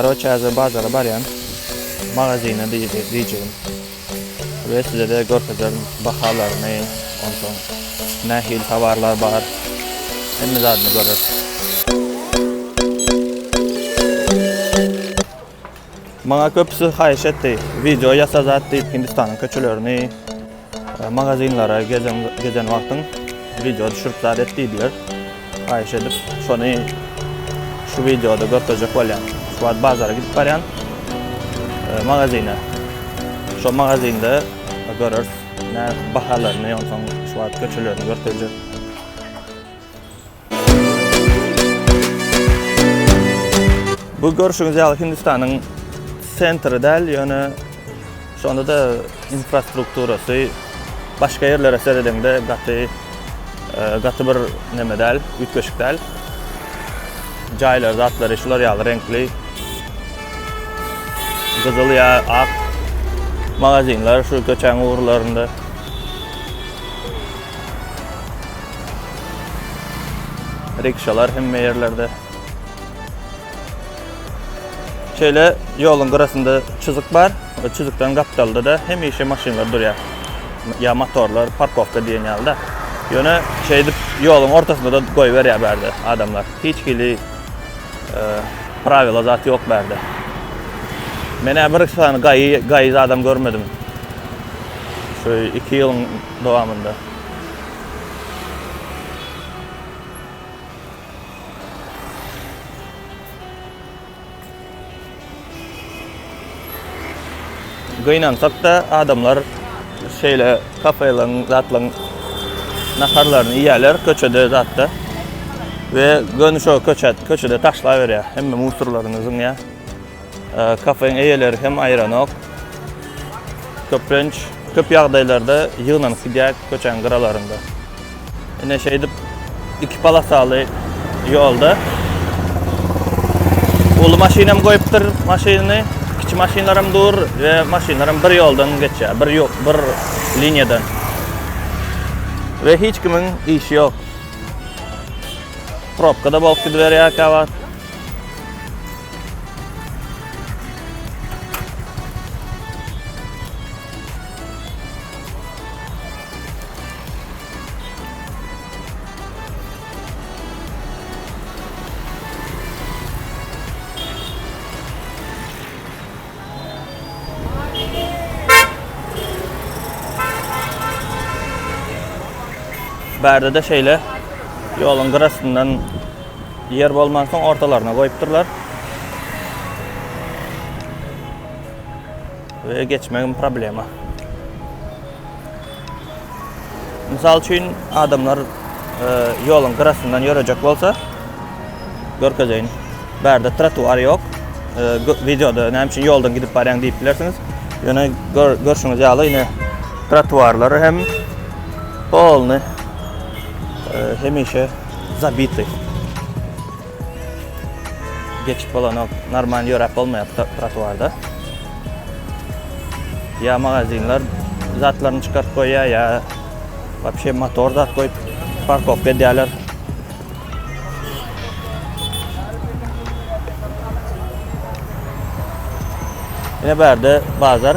Köçelerde bazara barýan Magazina diýjegim. Ve size de görkezýän bahalarını, ondan nähil towarlar bar. Hemme zadyny görür. Maňa köpüsi haýyş etdi. Video ýasazat diýip Hindistanyň köçelerini, magazinlara gezen wagtyň video düşürip zat etdiler. Haýyş edip, şonu şu videoda görkezjek bolýan. Şu wagt bazara gidip barýan magazina. Şu magazinda görür, ne bahalarını, ondan şu wagt köçelerini görkezjek. Bu görüşüňiz ýaly Hindistanyň sentri däl, ýöne şonda da infrastrukturasy başga ýerlere seredende gaty bir neme däl, ütgeşik däl. Jaýlar, zatlar, şular ýaly renkli. Gyzyl ýa ak magazinlar şu köçeň uğurlarında. Rikşalar hemme ýerlerde. Şöyle yolun gyrasynda çyzyk bar. O çyzykdan gapdalda da hemişe maşynlar durýar. Ya motorlar, parkovka diýen ýalda. Ýöne şeýdip yolun ortasynda da goýup berýär berde adamlar. Hiç kili pravila zat ýok berde. Mene bir sany gaýyz adam görmedim. Şu 2 ýylyň dowamında. Gynansak da adamlar şeýle kafelaryň, zatlaryň naharlaryny ýerler köçede zatda. Ve gönüş o köçede taşlar berýär. Hemme musurlarynyzyň ýa. Kafeň eýeleri hem aýran ok. Köp ýagdaýlarda ýygnan gidýär köçeň gyralarynda. Ene şeýdip 2 palasaly ýolda ulu maşynam goýupdyr, maşyny kiçi maşynlarym dur we maşynlarym bir ýoldan geçýär, bir liniýadan. Ve hiç kimin işi ýok. Probkada bolup gidip berýär kawat. Berde de şeýle yolun gyrasyndan yer bolmansoň ortalaryna goýupdyrlar. Ve geçmegin problema. Misal üçin adamlar yolun gyrasyndan ýörejek bolsa, görkezýän. Berde trotuar ýok. Videoda näme üçin ýoldan gidip barýan diýip bilersiňiz. Ýöne görüşüňiz ýaly ine trotuarlary hem polny hemişe zabity. Geçip bolan normal ýörep bolmaýar trotuarda. Ya magazinlar zatlaryny çykarıp goýýar, ya wapşe motor zat goýup parkovka edýärler. Ine berde bazar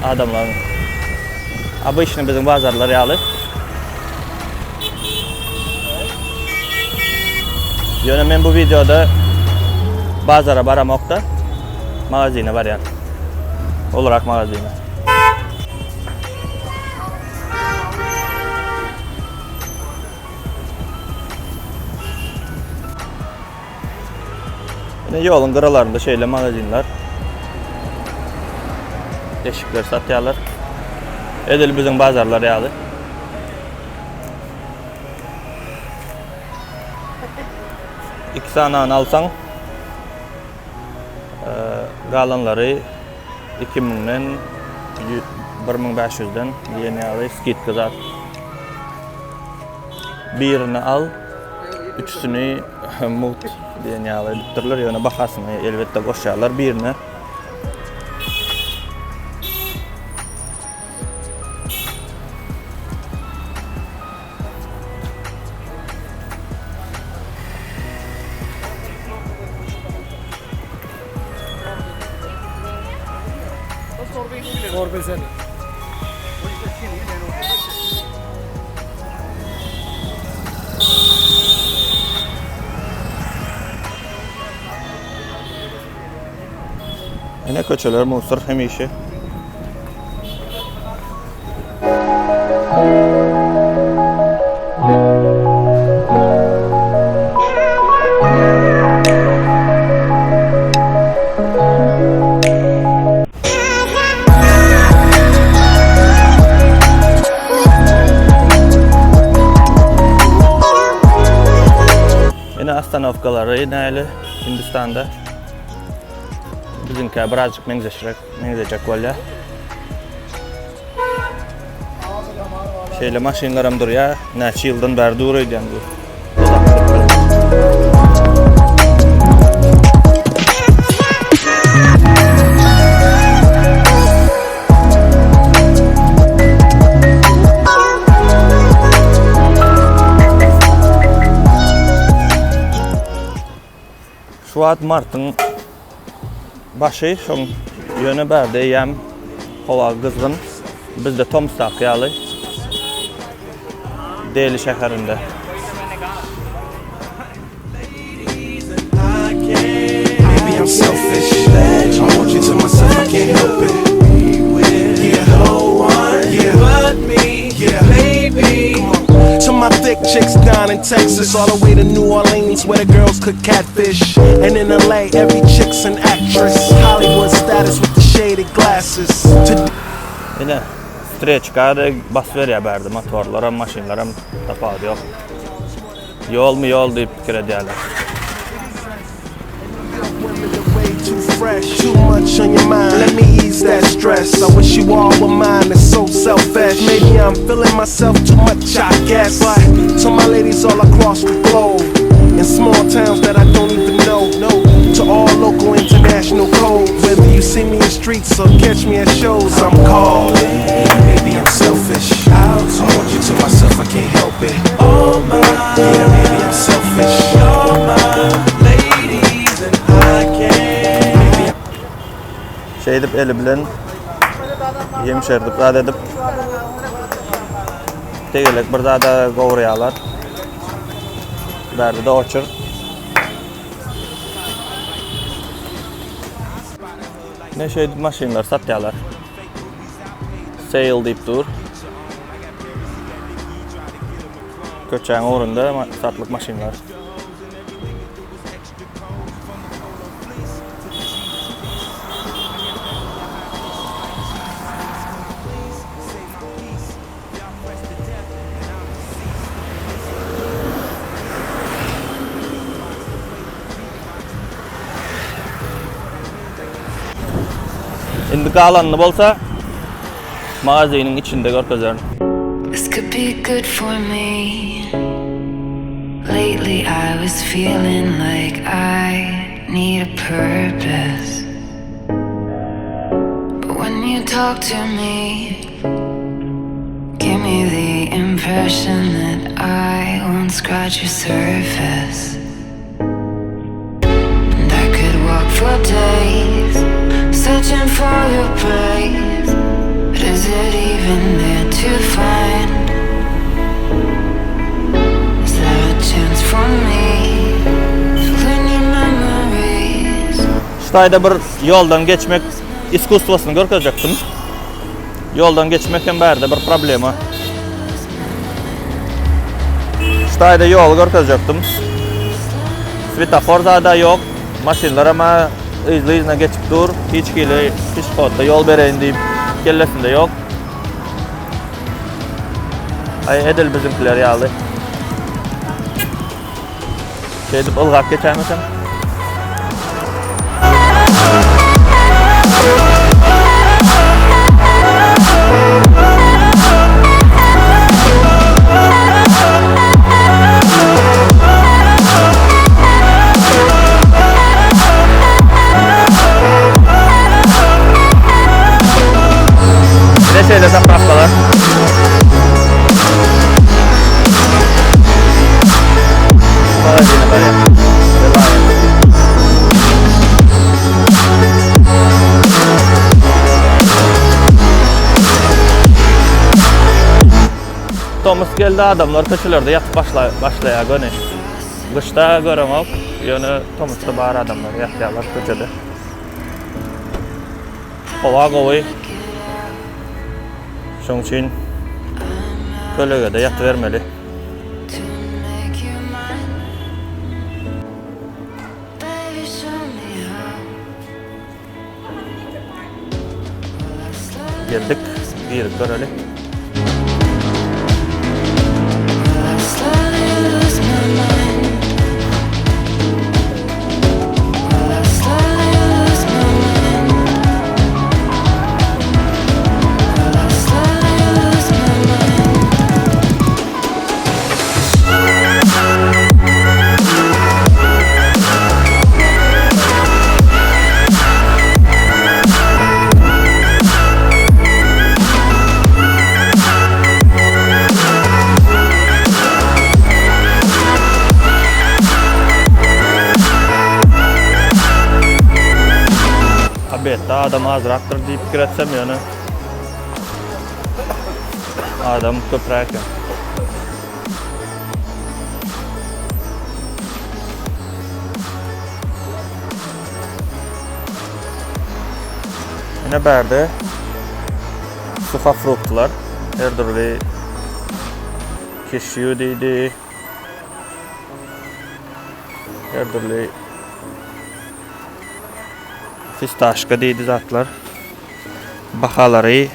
adamlaryň обычно bizim bazarlar ýaly. Ýöne men bu videoda bazara baramokda magazina barýan. Olarak magazina. Ine ýolun gyralarynda şeýle magazinlar. Eşikler satýarlar. Edil bizim bazarlar ýaly. İki sanany alsaň, galanlary 2000-den 1500-den diýen ýaly skidka zat. Birini al, üçüsini mut diýen ýaly diýipdirler, ýöne bahasyny elbetde goşýarlar birini. Motor bezen. Yine köçeler musur hemişi. Yine astanovkaları yine Hindistan'da. Bizimki birazcık meňzeşek bolýar. Şeýle maşynlaram durýar, näçe ýyldan bäri durýan bu. Şu ad martyň başy şoň ýöne bärde ýem howa gyzgyn. Bizde Tomstak ýaly. Deli şäherinde. Maybe I'm selfish. I want you to myself, I can't help it. Yeah, no one, yeah, but me, yeah, baby. To my thick chicks down in Texas, all the way to New Orleans, where the girls cook catfish. And in LA, every chick's an actress. Hollywood status with the shaded glasses. Yine streçkada bas berýär berdi motorlara, maşynlara tapady ýok. Ýol diýip pikir edýärler. Too fresh, too much on your mind. Let me ease that stress. I wish you all were mine. It's so selfish. Maybe I'm feeling myself too much, I guess. But to my ladies all across the globe, in small towns that I don't even know, to all local international codes. Whether you see me in streets or catch me at shows, I'm calling. Maybe I'm selfish. I want you to myself, I can't help it. Oh my, yeah, maybe I'm selfish. Oh my ladies and I can't. Şeýdip eli bilen ýemişerdip, rad edip tegelek bir zada gowraýarlar. Bärde de oçur. Ne şeýdip maşynlar satýarlar. Sale diýip dur. Köçeň orunda satlyk maşynlar. Indi galanny bolsa magazinyň içinde görkezýän. This could be good for me. Lately I was feeling like I need a purpose. But when you talk to me, give me the impression that I won't scratch your surface. And I could walk for days, searching for your praise. But is it even there to find? Is there a chance for me to clean your memories? Ştaýda bir ýoldan geçmek iskuswasyny görkezjekdim. Ýoldan geçmek hem bärde bir problema. Ştaýda ýol görkezjekdim. Svetofor zada ýok, maşynlar ama izle geçip dur, hiç kodda yol bereyin deyip kellesinde yok. Ay edil bizimkiler ýaly. Şeýdip ılgap geçämisin. Şeyde zapravkalar. Magazina barýan. Ýazamyz geldi, adamlar köçelerde ýatyp başlaýar göni. Kışta göremok, ýöne tomusda bar adamlar ýatýarlar köçede. Hava gowy. Şoň üçin kölegede ýatyp bermeli. Geldik, bir göreli. Bette adam azraktır deyip fikir etsem yani. Adam köprek. Yine berde suha fruktlar, her türlü keşiyor deydi, her türlü fistaşka deydi zatlar. Bahaları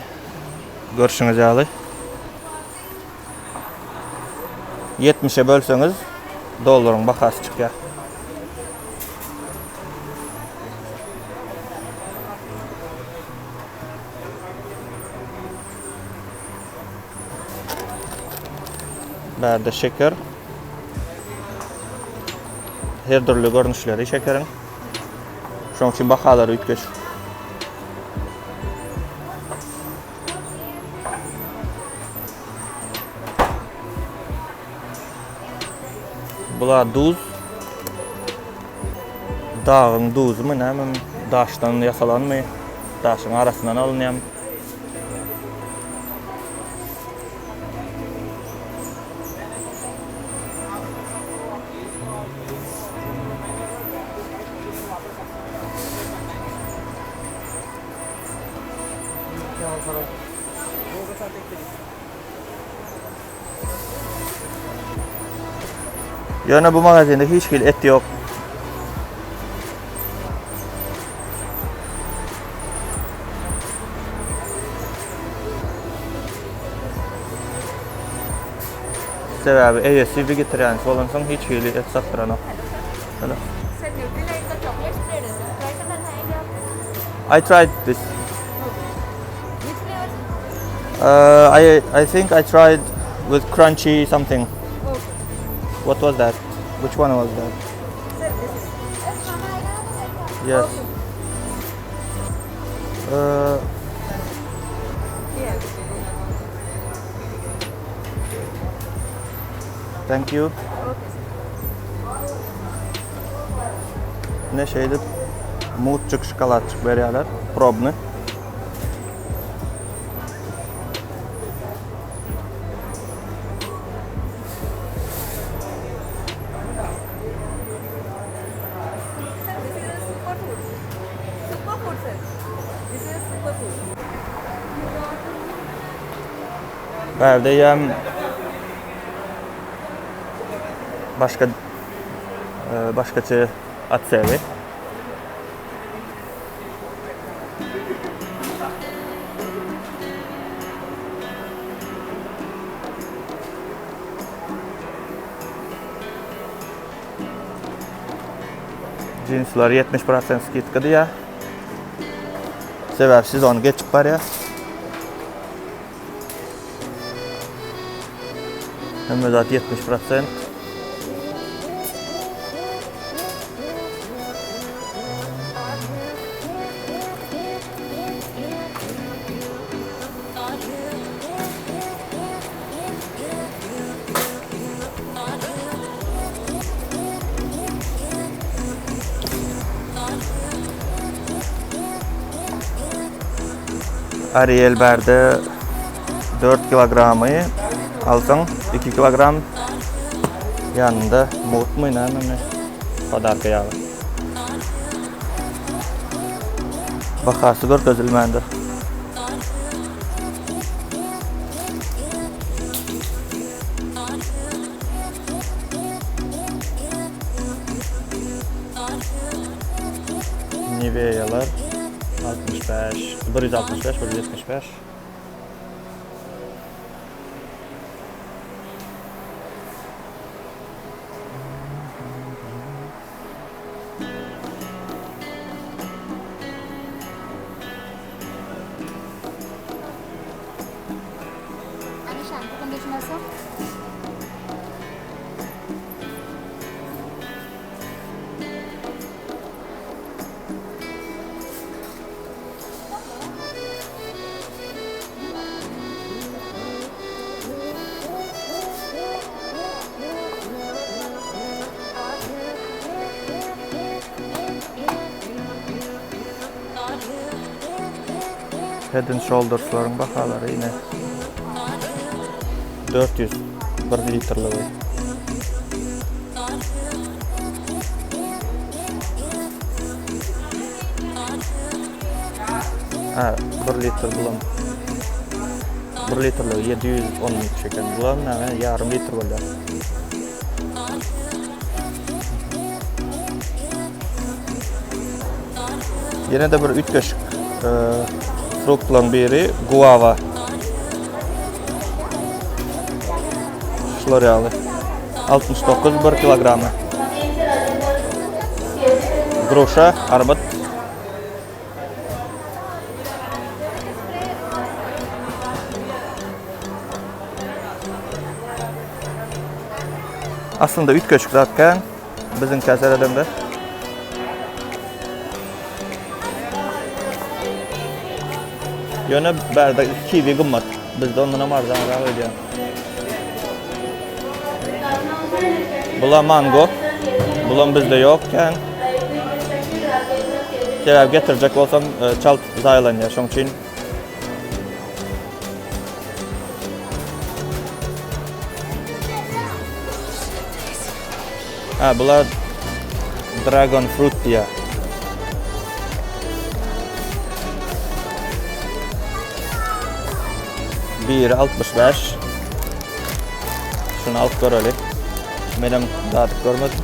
görüşüňiz ýaly. 70'e bölseniz dollaryň bahasy çykýar. Berde şeker. Her türlü görnüşleri şekerin. Şoň üçin bahalary ütgeç. Bular duz. Dağın duzumu näme? Daşdan ýasalanmy? Daşyň arasyndan alınýan. Yani bu magazinde hiç et yok. Sebebi eýesi vegetarian bolansoň hiç et satdyran yok. I tried this. I think I tried with crunchy something. What was that? Which one was that? Yes. Thank you. Ne şeydi? Mutçuk şokoladçık berýärler. Probny. Berdeyem başkaça at sevi. Jeanslar 70% skitka diye. Sebepsiz onu geçip barýar. Hemme zat 70%. Ariel berde 4 kilogramı alsan 2 kilogram yanında mut mu ne padarka yağı. Bakası görkezilmendir. Niveyalar 65, 165, 175. Head and Shoulders'ların bahaları yine 400 1 litrli. Ha, 1 litr bulan. 1 litrli 710 şeker bulan, yarım litr bolýar. Yine de bir 3 kaşık fruktlan biri guava. Şloryalı. 69 1 kilogramı. Груша, armut. Aslında 3 kaşık zaten bizim Köçelerde. Yöne berde kiwi gımmat. Bizde ondan marzan ödüyor. Bula mango. Bulan bizde yokken. Kelep getirecek olsam çalt Aýlanýas şoň üçin. Ha, bular dragon fruit diye. Bir 65. Şunu alıp görelim. Benim daha görmedim.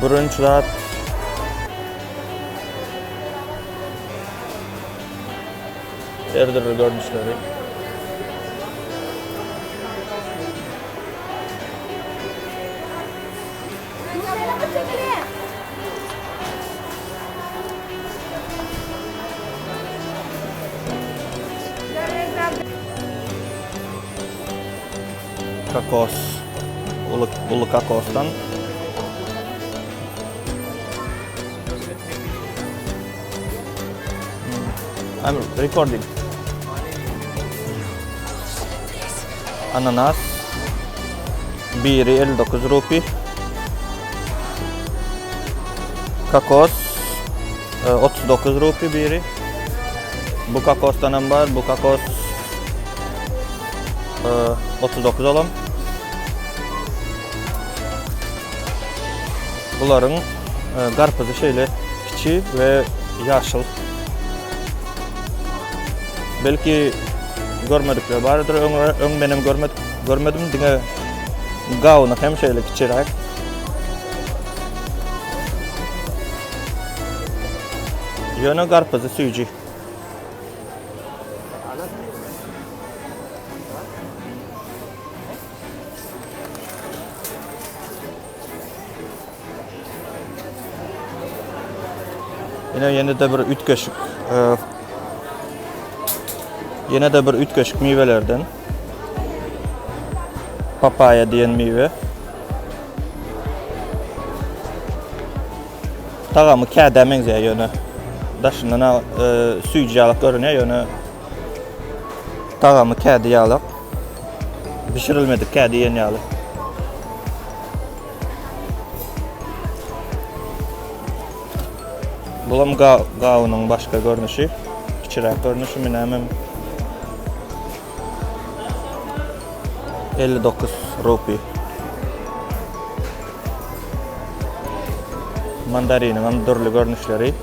Brunchlar Eger-de görünüşleri. Kakos, ulu kakostan. I'm recording. Ananas. Biri 59 rupi. Kakos 39 rupi biri. Bu kakostan var. Bu kakos 39 olam. Bunların qarpızı şeyle kiçi ve yaşıl. Belki görmedikleri vardır. Ön benim görmedim diye gavunu hem şeyle kiçirek. Yönü qarpızı suyucu. Yine de bir 3 kaşık yine de bir 3 kaşık meyvelerden. Papaya diyen meyve. Tağamı kədəmiz ya yönü. daşından süýjýalyk görünýär, ýöne tagamy kädi ýalyk. Pişirilmedik kädi ýen ýaly. Bulam gawynyň başga görnüşi, kiçirek görnüşi menem 59 rupi. Mandarinin türlü görnüşleri.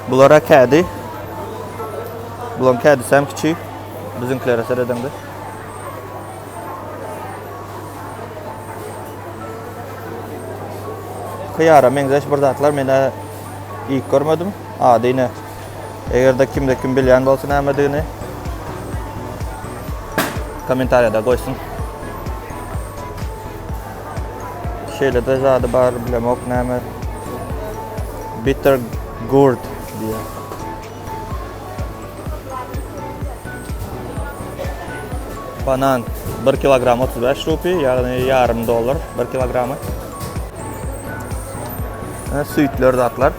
Bulara kädi. Bulam kädi hem kiçik. Bizimkilere seredende. Hyýara meňzeş bir zatlar mene ilk görmedim. Adyny. Eger-de kim bilýän bolsa nämedigini kommentariýada goýsun. Şeýle de zady bar bilemok näme. Bitter gourd diye. Banan 1 kilogram 35 rupi, yani yarım dolar 1 kilogramı. Süýtler zatlar.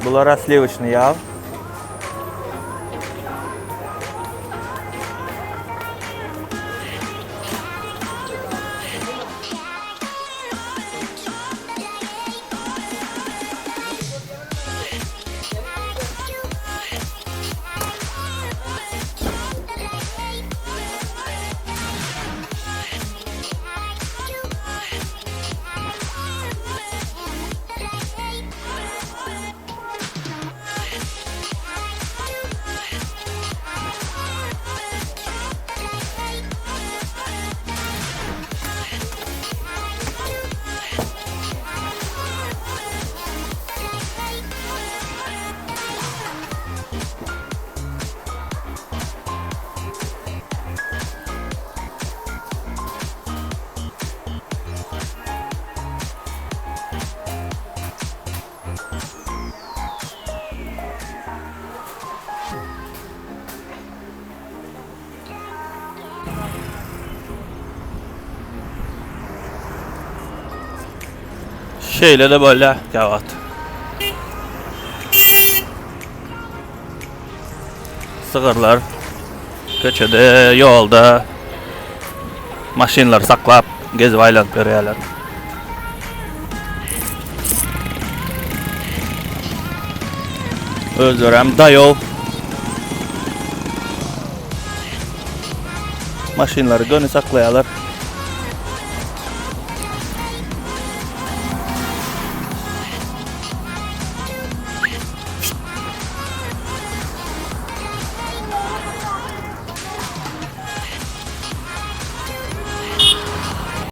Bulara sливочный yağ. Şeyle de böyle kağıt. Sığırlar köçede, yolda maşynlar saklap gezip aýlanyp berýärler. Özleri hem daýol maşynlary göni saklaýarlar.